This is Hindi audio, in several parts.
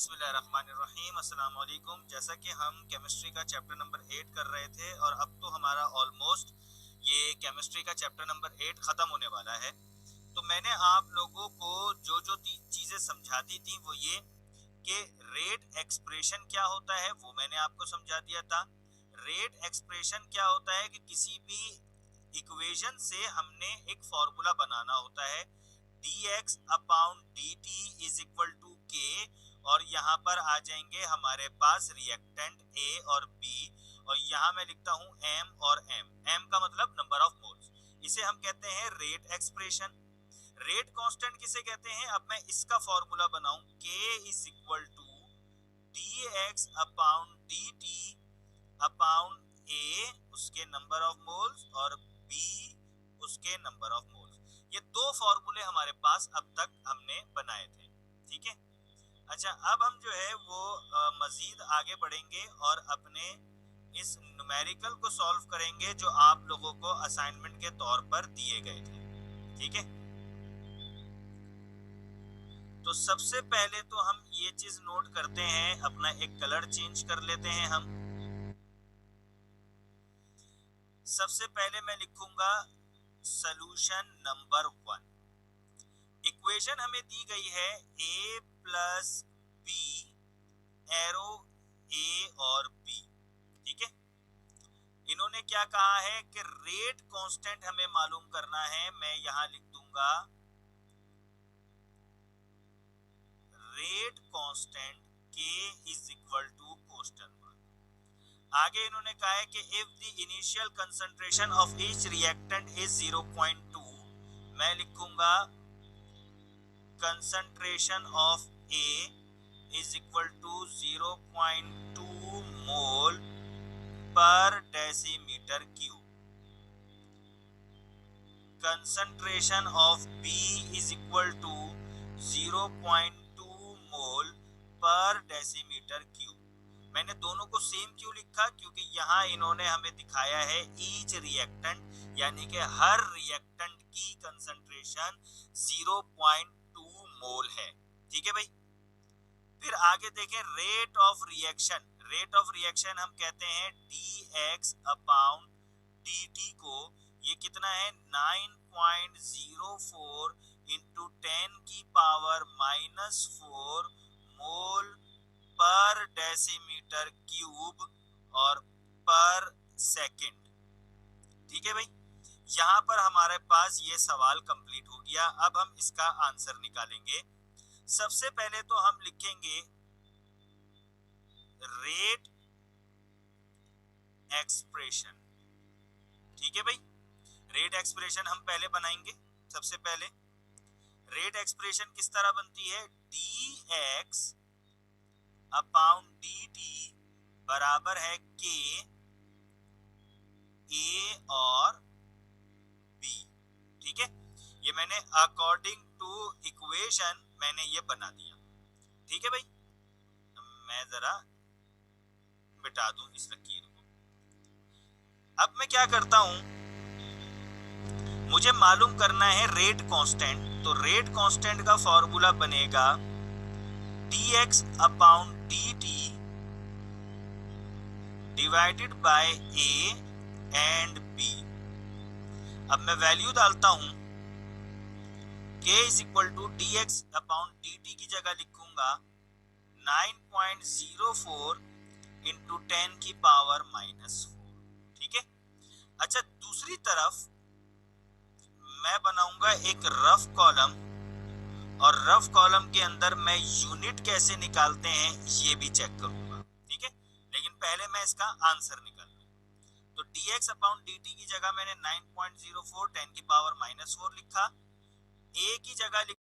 बिस्मिल्लाहिर्रहमानिर्रहीम, अस्सलाम वालेकुम। जैसा कि हम केमिस्ट्री का चैप्टर नंबर 8 कर रहे थे और अब तो हमारा ऑलमोस्ट ये केमिस्ट्री का चैप्टर नंबर 8 ख़त्म होने वाला है। तो मैंने आप लोगों को जो जो चीज़ें समझा दी थी वो ये कि रेट एक्सप्रेशन क्या होता है वो मैंने आपको समझा दिया था। रेट एक्सप्रेशन क्या होता है कि किसी भी इक्वेशन से हमने एक फॉर्मूला बनाना होता है, dx upon dt is equal to k, और यहाँ पर आ जाएंगे हमारे पास रिएक्टेंट A और B, और यहाँ मैं लिखता हूँ m और m का मतलब नंबर ऑफ मोल्स। इसे हम कहते हैं रेट एक्सप्रेशन। रेट कांस्टेंट किसे कहते हैं? अब मैं इसका फॉर्मूला बनाऊं, k is equal to dx upon dt upon A उसके नंबर ऑफ मोल्स और B उसके नंबर ऑफ मोल्स। ये दो फॉर्मूले हमारे पास अब तक हमने बनाए थे, ठीक है। अच्छा, अब हम जो है वो मजीद आगे बढ़ेंगे और अपने इस न्यूमेरिकल को सॉल्व करेंगे जो आप लोगों को असाइनमेंट के तौर पर दिए गए थे, ठीक है। तो सबसे पहले तो हम ये चीज नोट करते हैं, अपना एक कलर चेंज कर लेते हैं हम। सबसे पहले मैं लिखूंगा सॉल्यूशन नंबर 1। इक्वेशन हमें दी गई है a plus B arrow a और b, ठीक है। इन्होंने क्या कहा है कि रेट कांस्टेंट हमें मालूम करना है। मैं यहां लिख दूंगा rate constant k is equal to question mark. आगे इन्होंने कहा है कि if the initial concentration of each reactant is 0.2, मैं लिखूंगा concentration of A is equal to 0.2 mole per decimetre cube. Concentration of B is equal to 0.2 mole per decimetre cube. मैंने दोनों को सेम क्यों लिखा? क्योंकि यहाँ इन्होंने हमें दिखाया है ईच रिएक्टेंट, यानी कि हर रिएक्टेंट की कंसंट्रेशन 0.2 मोल है, ठीक है भाई। फिर आगे देखें rate of reaction. Rate of reaction हम कहते हैं dx अपॉन dt को, ये कितना है 9.04 इंटू 10 की पावर -4 मोल पर डेसीमीटर क्यूब और पर सेकंड, ठीक है भाई। यहाँ पर हमारे पास ये सवाल कंप्लीट हो गया। अब हम इसका आंसर निकालेंगे। सबसे पहले तो हम लिखेंगे रेट एक्सप्रेशन, ठीक है भाई। रेट एक्सप्रेशन हम पहले बनाएंगे। सबसे पहले रेट एक्सप्रेशन किस तरह बनती है? dx अपॉन dt बराबर है k a और b, ठीक है। ये मैंने अकॉर्डिंग टू इक्वेशन मैंने ये बना दिया, ठीक है भाई। मैं जरा मिटा दूं इस लकीर को। अब मैं क्या करता हूं, मुझे मालूम करना है रेट कांस्टेंट। तो रेट कांस्टेंट का फॉर्मूला बनेगा dx upon dt divided by a and b। अब मैं वैल्यू डालता हूं, k is equal to dx upon dt की जगह लिखूंगा 9.04 इंटू 10 की पावर -4, ठीक है। अच्छा, दूसरी तरफ मैं बनाऊंगा एक रफ कॉलम, और रफ कॉलम के अंदर मैं यूनिट कैसे निकालते हैं ये भी चेक करूंगा, ठीक है। लेकिन पहले मैं इसका आंसर निकालूंगा। तो dx अपॉन dt की जगह मैंने 9.04 10 की पावर -4 लिखा। a की जगह लिख,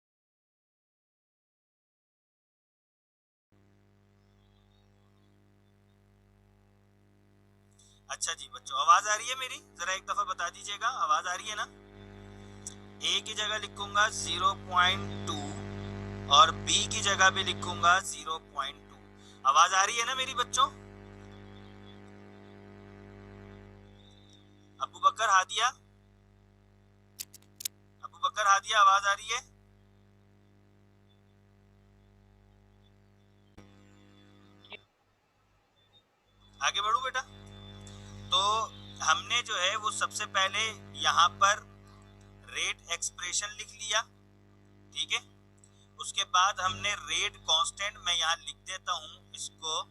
अच्छा जी बच्चों, आवाज आ रही है मेरी? जरा एक दफा बता दीजिएगा, आवाज आ रही है ना? a की जगह लिखूंगा 0.2 और b की जगह भी लिखूंगा 0.2। आवाज आ रही है ना मेरी बच्चों? अबू बकर हादिया, अबू बकर हादिया, आवाज आ रही है? हमने जो है वो सबसे पहले यहाँ पर रेट एक्सप्रेशन लिख लिया, ठीक है। उसके बाद हमने रेट कांस्टेंट, मैं यहाँ लिख देता हूँ इसको,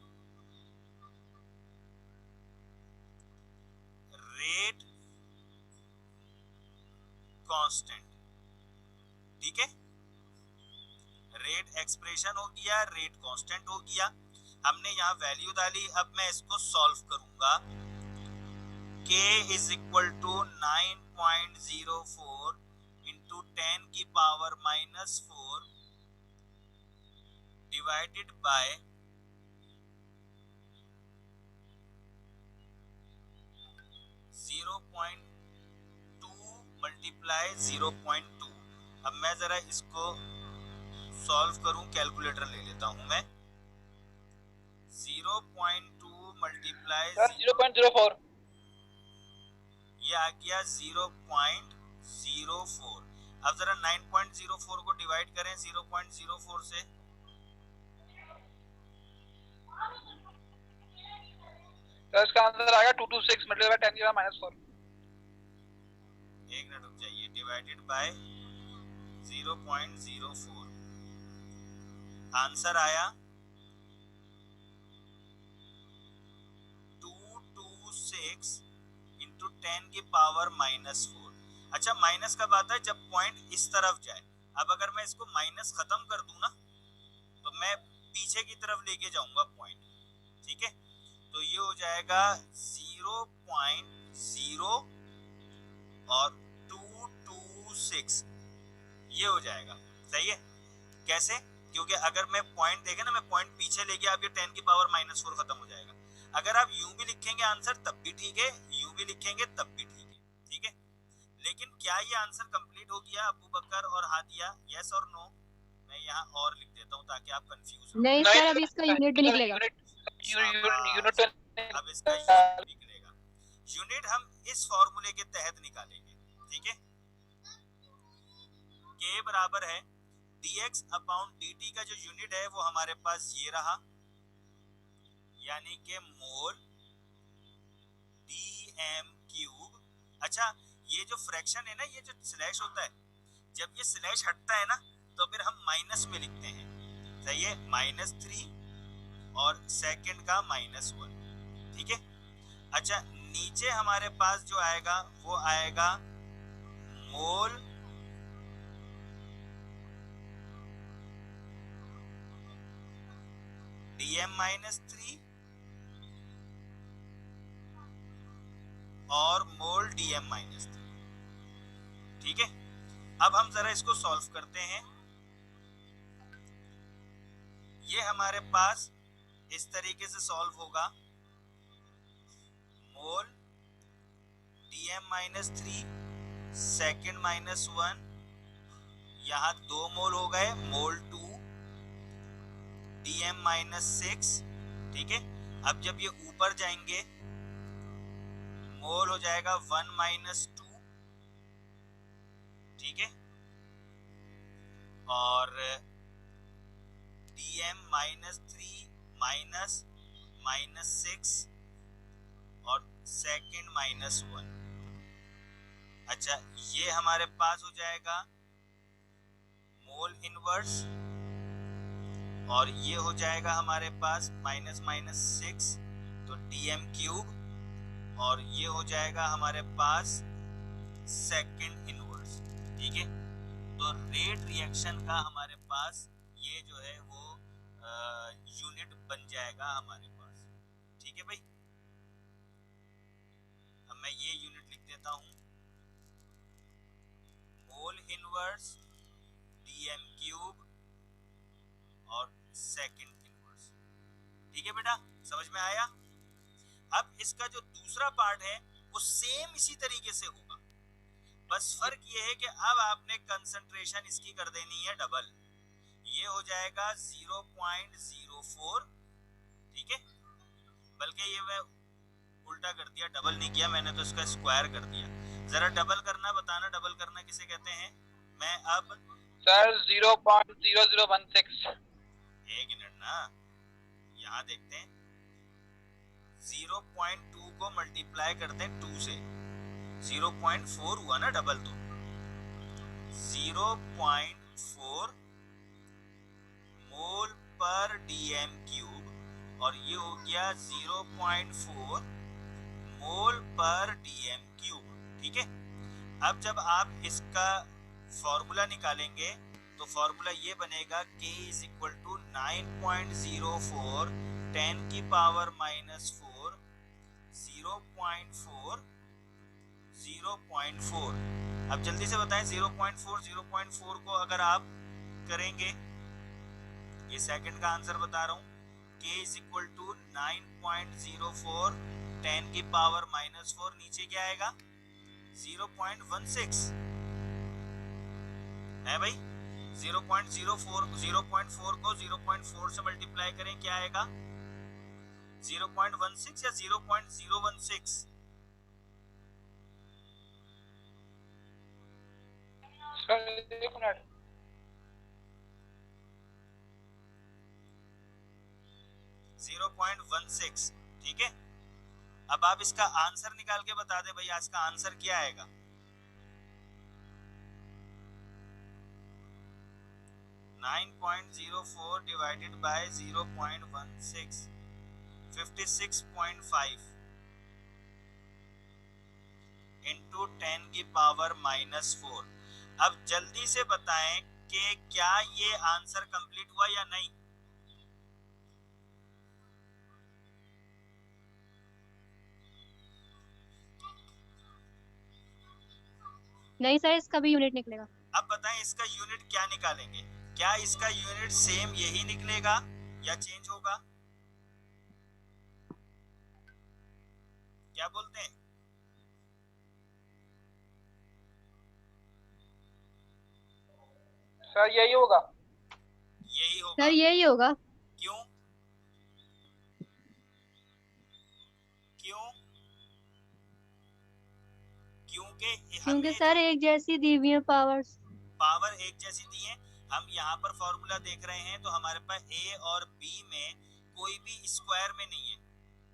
रेट कांस्टेंट, ठीक है। रेट एक्सप्रेशन हो गया, रेट कांस्टेंट हो गया, हमने यहाँ वैल्यू डाली। अब मैं इसको सॉल्व करूंगा। k is equal to 9.04 into 10 की पावर -4 डिवाइडेड बाय 0.2 मल्टीप्लाई 0.2। अब मैं जरा इसको सॉल्व करूं, कैलकुलेटर ले लेता हूं मैं। 0.2 मल्टीप्लाई 0.04, ये आ गया 0.04। अब जरा 9.04 को डिवाइड करें 0.04 से, तो इसका आंसर आएगा 226 मल्टीप्लाई 10 की पावर -4। एक मिनट रुक जाइए, डिवाइडेड बाय 0.04, आंसर आया 226 इंटू 10 की पावर -4। अच्छा, माइनस कब आता है? जब पॉइंट इस तरफ जाए। अब अगर मैं इसको माइनस खत्म कर दूं ना, तो मैं पीछे की तरफ लेके जाऊंगा पॉइंट, ठीक है। तो ये हो जाएगा 0.0 और 226, ये हो जाएगा, सही है। कैसे? क्योंकि अगर मैं पॉइंट देखे ना, मैं पॉइंट पीछे ले गया, अब ये 10 की पावर -4 खत्म हो जाएगा। अगर आप यूं भी लिखेंगे आंसर तब भी ठीक है, यूं भी लिखेंगे तब भी ठीक है, ठीक है। लेकिन क्या ये आंसर कंप्लीट हो गया अबू बकर और हादिया? यस और नो? मैं यहाँ और लिख देता हूँ ताकि आप कंफ्यूज ना हो। नहीं सर, अभी इसका यूनिट भी निकलेगा। यूनिट अब इसका यूनिट निकलेगा। यूनिट हम इस फॉर्मूले के तहत निकालेंगे, ठीक है। k बराबर है dx अपॉन dt का जो यूनिट है वो हमारे पास ये रहा, यानी कि मोल dm क्यूब। अच्छा, ये जो फ्रैक्शन है ना, ये जो स्लैश होता है, जब ये स्लैश हटता है ना तो फिर हम माइनस में लिखते हैं, सही है, -3 और सेकंड का -1, ठीक है। अच्छा, नीचे हमारे पास जो आएगा वो आएगा मोल dm-3 और मोल dm-3, ठीक है। अब हम जरा इसको सॉल्व करते हैं। ये हमारे पास इस तरीके से सॉल्व होगा, मोल dm-3 सेकंड -1, यहाँ 2 मोल हो गए, मोल 2 dm-6, ठीक है। अब जब ये ऊपर जाएंगे मोल हो जाएगा 1 - 2, ठीक है। और dm-3 -6 और सेकंड -1। अच्छा, ये हमारे पास हो जाएगा मोल इनवर्स, और ये हो जाएगा हमारे पास -6 तो dm क्यूब, और ये हो जाएगा हमारे पास सेकंड इनवर्स, ठीक है। तो रेट रिएक्शन का हमारे पास ये जो है वो यूनिट बन जाएगा हमारे पास, ठीक है भाई। अब मैं ये यूनिट लिख देता हूँ, मोल इनवर्स dm क्यूब और सेकंड इनवर्स, ठीक है बेटा, समझ में आया? अब इसका जो दूसरा पार्ट है वो सेम इसी तरीके से होगा, बस फर्क ये है कि अब आपने कंसंट्रेशन इसकी कर देनी है डबल, ये हो जाएगा 0.04, ठीक है। बल्कि ये मैं उल्टा कर दिया, डबल नहीं किया मैंने, तो इसका स्क्वायर कर दिया। जरा डबल करना बताना, डबल करना किसे कहते हैं? मैं अब सर 0.0016। एक मिनट ना, यहाँ देखते हैं, 0.2 को मल्टीप्लाई करते हैं 2 से, 0.4 हुआ ना डबल, तो 0.4 मोल पर डीएम क्यूब और ये हो गया 0.4 मोल पर डीएम क्यूब। ठीक है, अब जब आप इसका फॉर्मूला निकालेंगे तो फॉर्मूला ये बनेगा K इज इक्वल टू 9.04 10 की पावर -4 0.4। अब जल्दी से बताएं 0.4 को अगर आप करेंगे, ये सेकंड का आंसर बता रहा हूं, K इज इक्वल टू 9.04 10 की पावर -4, नीचे क्या आएगा 0.16 है भाई। 0.4 को 0.4 से मल्टीप्लाई करें, क्या आएगा 0.16 या 0.016? सर एक मिनट, 0.16। ठीक है, अब आप इसका आंसर निकाल के बता दे भाई, आज का आंसर क्या आएगा। .04 डिवाइडेड बाय 0.16 56.5 इंटू 10 की पावर -4। अब जल्दी से बताएं कि क्या ये आंसर कंप्लीट हुआ या नहीं। नहीं सर, इसका भी यूनिट निकलेगा। अब बताएं इसका यूनिट क्या निकालेंगे, क्या इसका यूनिट सेम यही निकलेगा या चेंज होगा, क्या बोलते हैं? सर यही होगा। यही होगा। सर यही होगा। क्यों क्यों? क्योंकि सर एक जैसी दी हुई है पावर्स। पावर एक जैसी दी है। हम यहाँ पर फॉर्मूला देख रहे हैं तो हमारे पास ए और बी में कोई भी स्क्वायर में नहीं है,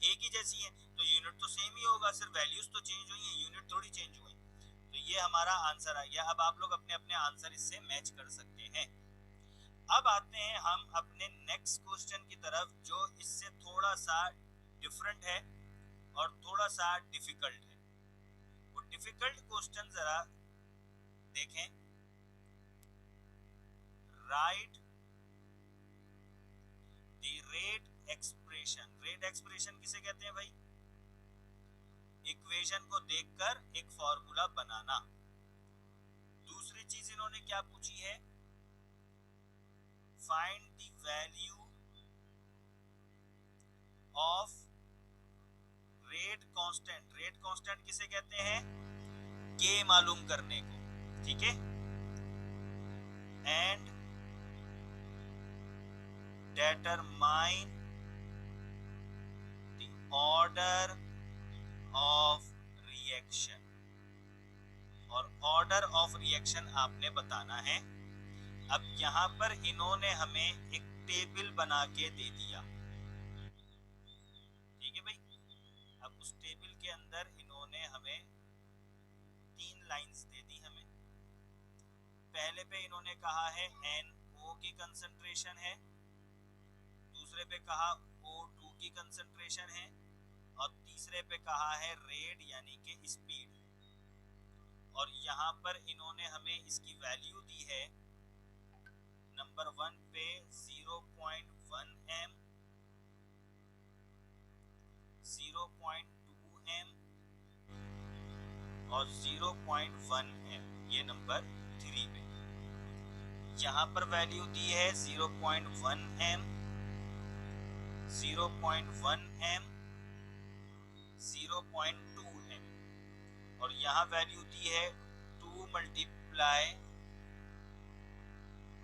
एक ही जैसी है, तो यूनिट तो सेम ही होगा, सिर्फ वैल्यूज तो चेंज हुई है, यूनिट थोड़ी चेंज हुई। तो ये हमारा आंसर आ गया। अब आप लोग अपने अपने आंसर इससे मैच कर सकते हैं। अब आते हैं हम अपने नेक्स्ट क्वेश्चन की तरफ, जो इससे थोड़ा सा डिफरेंट है और थोड़ा सा डिफिकल्ट है। वो डिफिकल्ट क्वेश्चन जरा देखें। Right the rate expression. Rate expression किसे कहते हैं भाई? इक्वेशन को देखकर एक फॉर्मूला बनाना। दूसरी चीज इन्होंने क्या पूछी है, find the value of rate constant. Rate constant किसे कहते हैं? के मालूम करने को। ठीक है, and determine the order of reaction। और order of reaction आपने बताना है। अब यहाँ पर इन्होंने हमें एक टेबल बना के दे दिया, ठीक है भाई। अब उस टेबल के अंदर इन्होंने हमें 3 लाइंस दे दी हमें। पहले पे इन्होंने कहा है NO की कंसंट्रेशन है, दूसरे पे कहा O2 की कंसंट्रेशन है, और तीसरे पे कहा है रेट यानी कि स्पीड। और यहाँ पर इन्होंने हमें इसकी वैल्यू दी है। नंबर 1 पे 0.1 m, 0.2 m और 0.1 m, ये नंबर 3 पे। यहाँ पर वैल्यू दी है 0.1 m, 0.1 m, 0.2 m, और यहाँ वैल्यू दी है 2 मल्टीप्लाई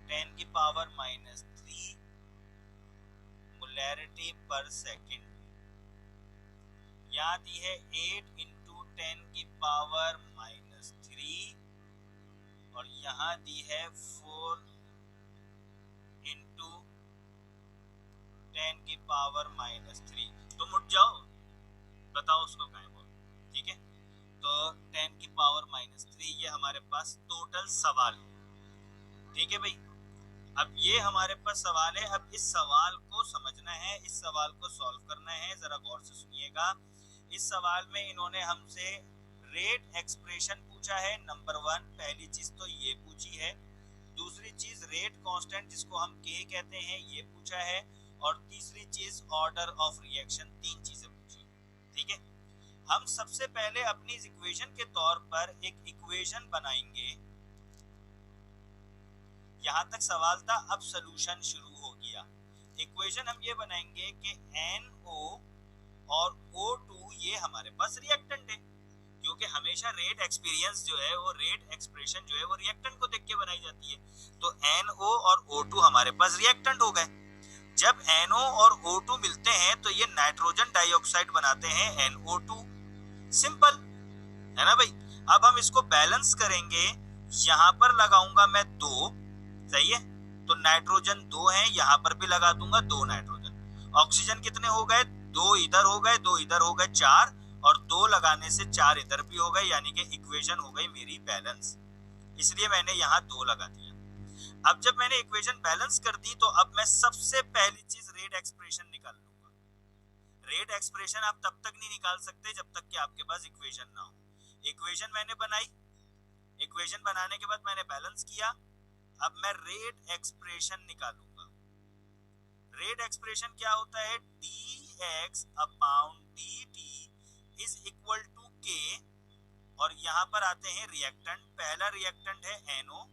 10 की पावर -3 मोलैरिटी पर सेकेंड। यहाँ दी है 8 इंटू 10 की पावर -3 और यहाँ दी है 4 इंटू 10 की पावर -3। तो मुट जाओ, बताओ उसको क्या बोल। ठीक है, तो 10 की पावर -3 ये हमारे पास टोटल सवाल। ठीक है भाई, अब ये हमारे पास सवाल है। अब इस सवाल को समझना है, इस सवाल को सॉल्व करना है। जरा गौर से सुनिएगा। इस सवाल में इन्होंने हमसे रेट एक्सप्रेशन पूछा है, नंबर 1 पहली चीज तो ये पूछी है। दूसरी चीज रेट कांस्टेंट जिसको हम के कहते हैं ये पूछा है, और तीसरी चीज ऑर्डर ऑफ रिएक्शन। 3 चीजें पूछी। ठीक है, हम सबसे पहले अपनी इक्वेशन के तौर पर एक इक्वेशन बनाएंगे। यहां तक सवाल था, अब सॉल्यूशन शुरू हो गया। इक्वेशन हम ये बनाएंगे कि NO और O2 ये हमारे पास रिएक्टेंट है, क्योंकि हमेशा रेट एक्सपीरियंस जो है वो रेट एक्सप्रेशन जो है वो रिएक्टेंट को देख के बनाई जाती है। तो NO और O2 हमारे पास रिएक्टेंट हो गए। जब NO और O2 मिलते हैं तो ये नाइट्रोजन डाइऑक्साइड बनाते हैं NO2। सिंपल है ना भाई। अब हम इसको बैलेंस करेंगे। यहां पर लगाऊंगा मैं 2, सही है, तो नाइट्रोजन 2 है, यहां पर भी लगा दूंगा 2 नाइट्रोजन। ऑक्सीजन कितने हो गए, 2 इधर हो गए, 2 इधर हो गए, 4, और 2 लगाने से 4 इधर भी हो गए, यानी कि इक्वेशन हो गई मेरी बैलेंस। इसलिए मैंने यहाँ 2 लगा दिया। अब जब मैंने इक्वेशन बैलेंस कर दी तो अब मैं सबसे पहली चीज रेट एक्सप्रेशन निकाल लूंगा। रेट एक्सप्रेशन आप तब तक नहीं निकाल सकते जब तक कि आपके पास इक्वेशन ना हो। इक्वेशन मैंने बनाई, इक्वेशन बनाने के बाद मैंने बैलेंस किया। अब मैं रेट एक्सप्रेशन निकालूंगा। रेट एक्सप्रेशन क्या होता है, dx upon dt is equal to k, और यहां पर आते हैं रिएक्टेंट। पहला रिएक्टेंट है NO,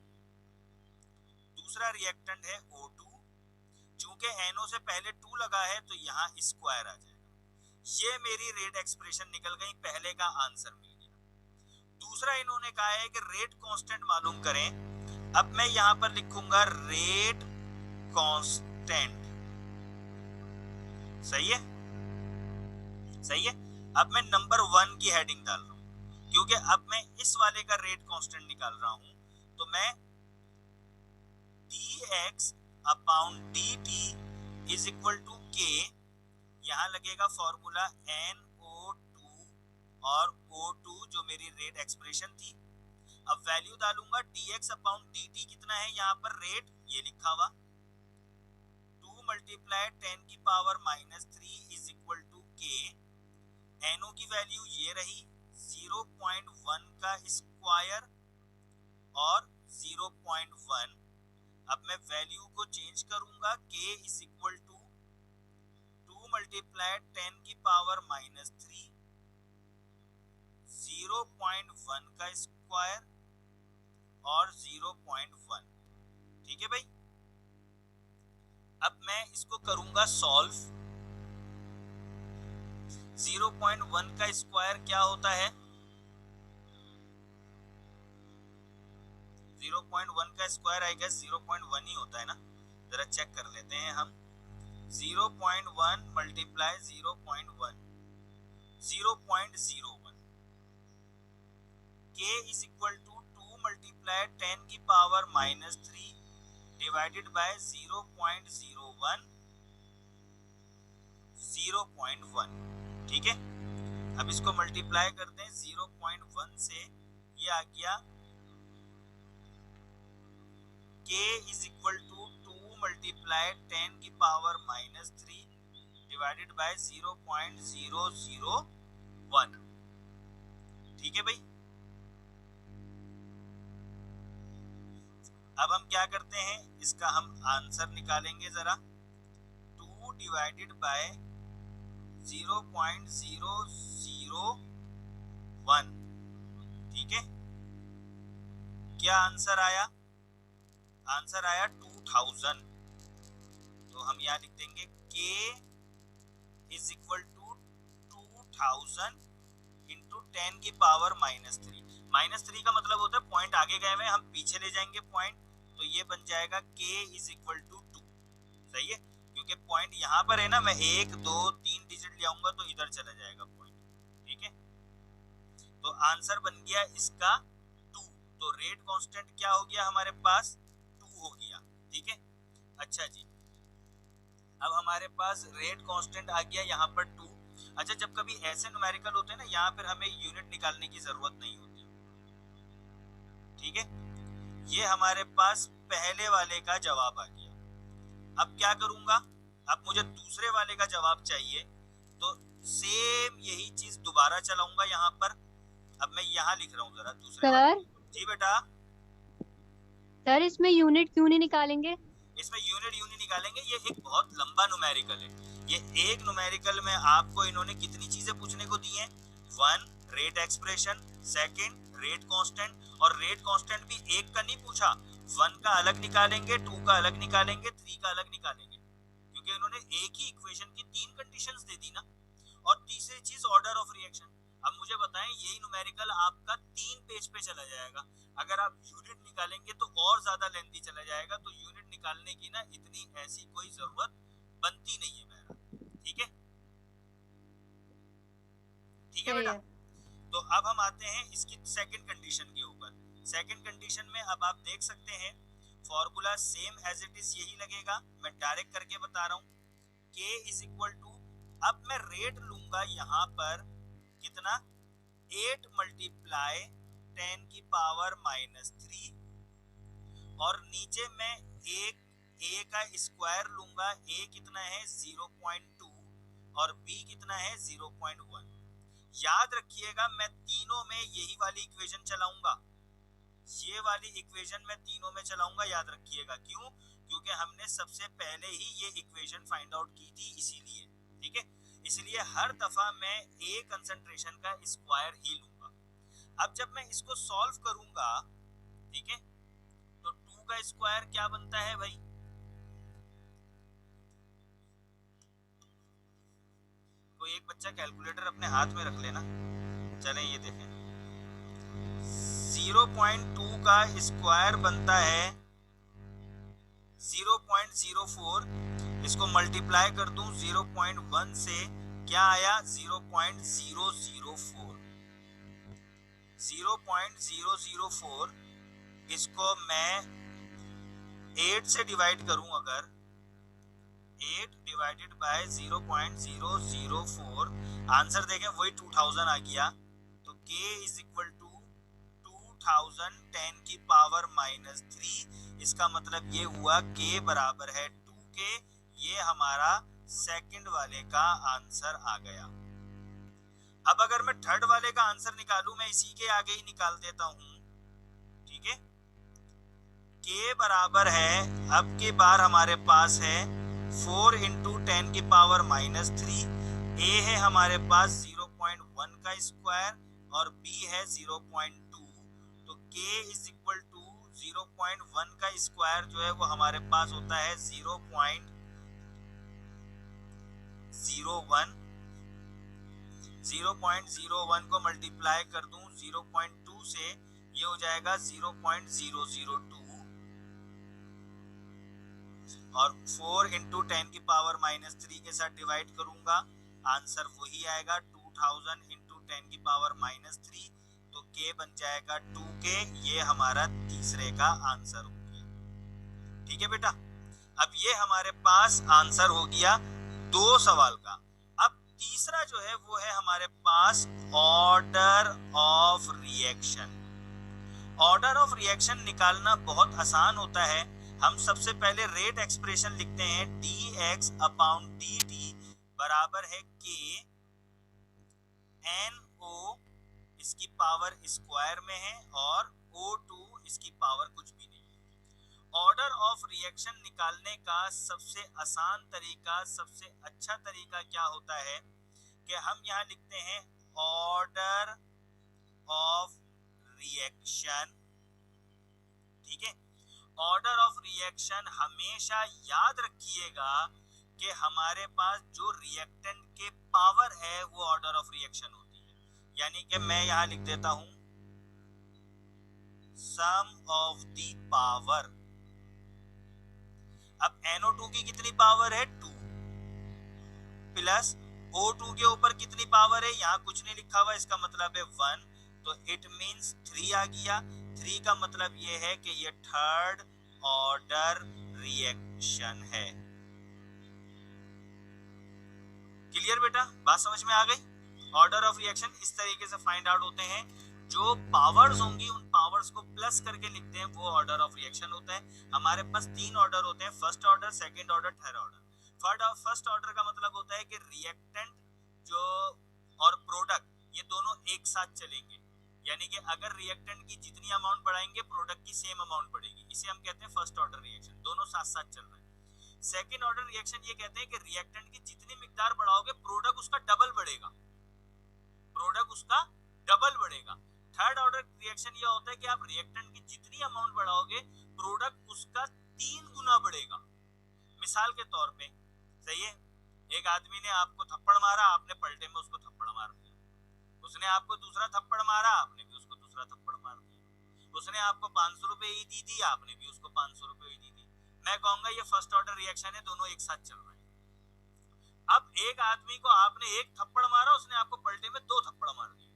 दूसरा रिएक्टेंट है O2। चूंकि NO से पहले 2 लगा है तो यहाँ स्क्वायर आ जाएगा। ये मेरी रेट एक्सप्रेशन निकल गई, पहले का आंसर मिल गया। दूसरा इन्होंने कहा है कि रेट कांस्टेंट मालूम करें। अब मैं यहां पर लिखूंगा रेट कांस्टेंट, सही है, सही है। अब मैं नंबर 1 की हेडिंग डाल रहा हूं, क्योंकि अब मैं इस वाले का रेट कांस्टेंट निकाल रहा हूं। तो मैं dx upon dt is equal to k, यहां लगेगा फॉर्मूला NO2 और O2 जो मेरी रेट एक्सप्रेशन थी। अब वैल्यू डालूंगा, dx अपॉन dt कितना है, यहाँ पर रेट ये लिखा हुआ 2 मल्टीप्लाई 10 की power -3 is equal to k। NO की वैल्यू ये रही 0.1 का स्क्वायर और 0.1। अब मैं वैल्यू को चेंज करूंगा, k is equal to 2 multiply 10 की पावर -3 0.1 का स्क्वायर और 0.1। ठीक है भाई। अब मैं इसको करूंगा सॉल्व। 0.1 का स्क्वायर क्या होता है, 0.1 का स्क्वायर आई गेस 0.1 ही होता है ना, जरा चेक कर लेते हैं हम। 0.1 multiply 0.1 0.01, k is equal to 2 multiply 10 की पावर -3 डिवाइडेड बाय 0.01 0.1। ठीक है, अब इसको मल्टीप्लाई करते हैं 0.1 से, ये आ गया k is equal to 2 multiply 10 की पावर -3 डिवाइडेड बाय 0.001। ठीक है भाई। अब हम क्या करते हैं, इसका हम आंसर निकालेंगे जरा। 2 डिवाइडेड बाय 0.001। ठीक है, क्या आंसर आया, आंसर आया 2000। तो हम यहाँ लिख देंगे k is equal to 2000 into 10 की पावर -3। -3 का मतलब होता है पॉइंट आगे गए हुए, हम पीछे ले जाएंगे पॉइंट, तो ये बन जाएगा k इज इक्वल टू 2। सही है, क्योंकि पॉइंट यहाँ पर है ना, मैं 1 2 3 डिजिट ले आऊंगा तो इधर चला जाएगा पॉइंट। ठीक है, तो आंसर बन गया इसका 2। तो रेट कांस्टेंट क्या हो गया हमारे पास, 2 हो गया। ठीक है, अच्छा जी, अब हमारे पास रेट कांस्टेंट आ गया यहाँ पर 2। अच्छा, जब कभी ऐसे न्यूमेरिकल होते हैं ना, यहाँ पर हमें यूनिट निकालने की जरूरत नहीं होती, ठीक है। ये हमारे पास पहले वाले का जवाब आ गया। अब क्या करूंगा, अब मुझे दूसरे वाले का जवाब चाहिए, तो सेम यही चीज दोबारा चलाऊंगा यहाँ पर। अब मैं यहाँ लिख रहा हूँ जरा दूसरे वाले। जी बेटा। सर इसमें यूनिट क्यों नहीं निकालेंगे? इसमें यूनिट यूं नहीं निकालेंगे, ये एक बहुत लंबा न्यूमेरिकल है। ये एक न्यूमेरिकल में आपको इन्होंने कितनी चीजें पूछने को दी हैं? 1 rate expression, second rate constant, और रेट कांस्टेंट भी एक का नहीं पूछा, 1 का अलग निकालेंगे, 2 का अलग निकालेंगे, 3 का अलग निकालेंगे, क्योंकि इन्होंने एक ही इक्वेशन की 3 कंडीशंस दे दी ना। और तीसरी चीज ऑर्डर ऑफ रिएक्शन। अब मुझे बताएं, यही न्यूमेरिकल आपका 3 पेज पे चला जाएगा। अगर आप यूनिट निकालेंगे तो और ज्यादा लेंथी चला जाएगा, तो यूनिट निकालने की ना इतनी ऐसी कोई जरूरत बनती नहीं है मेरा, ठीक है। ठीक है बेटा। तो अब हम आते हैं इसकी सेकंड कंडीशन के ऊपर। सेकंड कंडीशन में अब आप देख सकते हैं formula same as it is यही लगेगा, मैं डायरेक्ट करके बता रहा हूं। K इज इक्वल टू, अब मैं रेट लूंगा यहाँ पर कितना, 8 मल्टीप्लाई 10 की पावर -3, और नीचे मैं एक a का स्क्वायर लूंगा। a कितना है 0.2 और b कितना है 0.1। याद रखिएगा मैं तीनों में यही वाली इक्वेशन चलाऊंगा, ये वाली इक्वेशन में तीनों में चलाऊंगा, याद रखिएगा। क्यों? क्योंकि हमने सबसे पहले ही ये इक्वेशन फाइंड आउट की थी, इसीलिए, ठीक है। इसलिए हर दफा मैं ए कंसंट्रेशन का स्क्वायर ही लूंगा। अब जब मैं इसको सॉल्व करूंगा, ठीक है, तो 2 का स्क्वायर क्या बनता है भाई? कोई एक बच्चा कैलकुलेटर अपने हाथ में रख लेना। चलें ये देखें, 0.2 का स्क्वायर बनता है 0.04। इसको मल्टीप्लाई कर दूं 0.1 से, क्या आया 0.004। 0.004 इसको मैं 8 से डिवाइड करूं, अगर 8 डिवाइडेड बाय 0.004, आंसर देखें वही 2000 आ गया। तो K इज इक्वल टू 2000 10 की पावर -3। इसका मतलब ये हुआ K बराबर है 2K। ये हमारा सेकंड वाले का आंसर आ गया। अब अगर मैं थर्ड वाले का आंसर निकालूं, मैं इसी के आगे ही निकाल देता हूं, ठीक है। K बराबर है, अब की बार हमारे पास है 4 इंटू 10 की पावर -3। A है हमारे पास 0.1 का स्क्वायर और B है 0.2। तो K इज इक्वल टू 0.1 का स्क्वायर जो है वो हमारे पास होता है 0.01। 0.01 को मल्टीप्लाई कर दूं 0.2 से, ये हो जाएगा 0.002, और 4 इंटू 10 की पावर -3 के साथ डिवाइड करूंगा, आंसर वही आएगा 2000 इंटू 10 की पावर -3। तो K बन जाएगा 2K। ये हमारा तीसरे का आंसर हो गया, ठीक है बेटा। अब ये हमारे पास आंसर हो गया 2 सवाल का। अब तीसरा जो है वो है हमारे पास order of reaction. Order of reaction निकालना बहुत आसान होता है। हम सबसे पहले रेट एक्सप्रेशन लिखते हैं, dx अपॉन dt बराबर है K NO, इसकी पावर स्क्वायर में है, और O2 इसकी पावर कुछ भी नहीं है। ऑर्डर ऑफ रिएक्शन निकालने का सबसे आसान तरीका, सबसे अच्छा तरीका क्या होता है कि हम यहाँ लिखते हैं ऑर्डर ऑफ रिएक्शन, ठीक है। ऑर्डर ऑफ रिएक्शन हमेशा याद रखिएगा कि हमारे पास जो रिएक्टेंट के पावर है वो ऑर्डर ऑफ रिएक्शन होती है। यानी कि मैं यहाँ लिख देता हूं सम ऑफ द पावर। अब NO2 की कितनी पावर है 2, प्लस O2 के ऊपर कितनी पावर है, यहाँ कुछ नहीं लिखा हुआ, इसका मतलब है 1, तो इट मींस 3 आ गया। 3 का मतलब ये है कि ये थर्ड ऑर्डर रिएक्शन है। क्लियर बेटा, बात समझ में आ गई। ऑर्डर ऑफ रिएक्शन इस तरीके से फाइंड आउट होते हैं, जो पावर्स होंगी उन पावर्स को प्लस करके लिखते हैं, वो ऑर्डर ऑफ रिएक्शन होता है। हमारे पास 3 ऑर्डर होते हैं, first order, second order, third order. First order का मतलब होता है कि रिएक्टेंट जो और प्रोडक्ट ये दोनों एक साथ चलेंगे, यानी कि अगर रिएक्टेंट की जितनी अमाउंट बढ़ाएंगे प्रोडक्ट की सेम अमाउंट बढ़ेगी, इसे हम कहते हैं फर्स्ट ऑर्डर रिएक्शन, दोनों साथ साथ चल रहे हैं। सेकंड ऑर्डर रिएक्शन ये कहते हैं कि रिएक्टेंट की जितनी मिकदार बढ़ाओगे प्रोडक्ट उसका डबल बढ़ेगा, प्रोडक्ट उसका डबल बढ़ेगा। थर्ड ऑर्डर रिएक्शन ये होता है कि आप रिएक्टेंट की जितनी अमाउंट बढ़ाओगे प्रोडक्ट उसका 3 गुना बढ़ेगा। मिसाल के तौर पे, सही है, एक आदमी ने आपको थप्पड़ मारा, आपने पलटे में उसको थप्पड़ मार दिया, उसने आपको दूसरा थप्पड़ मारा, आपने भी उसको दूसरा थप्पड़ मार दिया, उसने आपको 500 रुपए ईदी दी, आपने भी उसको 500 रुपए ईदी दी। मैं कहूंगा ये फर्स्ट ऑर्डर रिएक्शन है, दोनों एक साथ चल रहे हैं। अब एक आदमी को आपने एक थप्पड़ मारा, उसने आपको पलटे में 2 थप्पड़ मार दिए,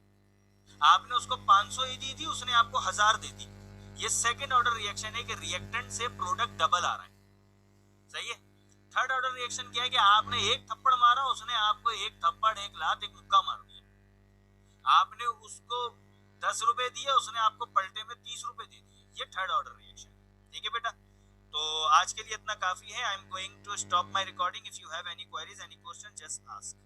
आपने उसको 500 ईदी दी, उसने आपको 1000 दे दी। ये सेकंड ऑर्डर रिएक्शन है कि रिएक्टेंट से प्रोडक्ट डबल आ रहा है, सही है। थर्ड ऑर्डर रिएक्शन क्या है कि आपने एक थप्पड़ मारा, उसने आपको एक थप्पड़, एक लात, एक मुक्का मार दिया, आपने उसको 10 रुपए दिए, उसने आपको पलटे में 30 रुपए दे दिए। ये थर्ड ऑर्डर रिएक्शन है, ठीक है बेटा। तो आज के लिए इतना काफी है। I am going to stop my recording. If you have any queries, any question, just ask.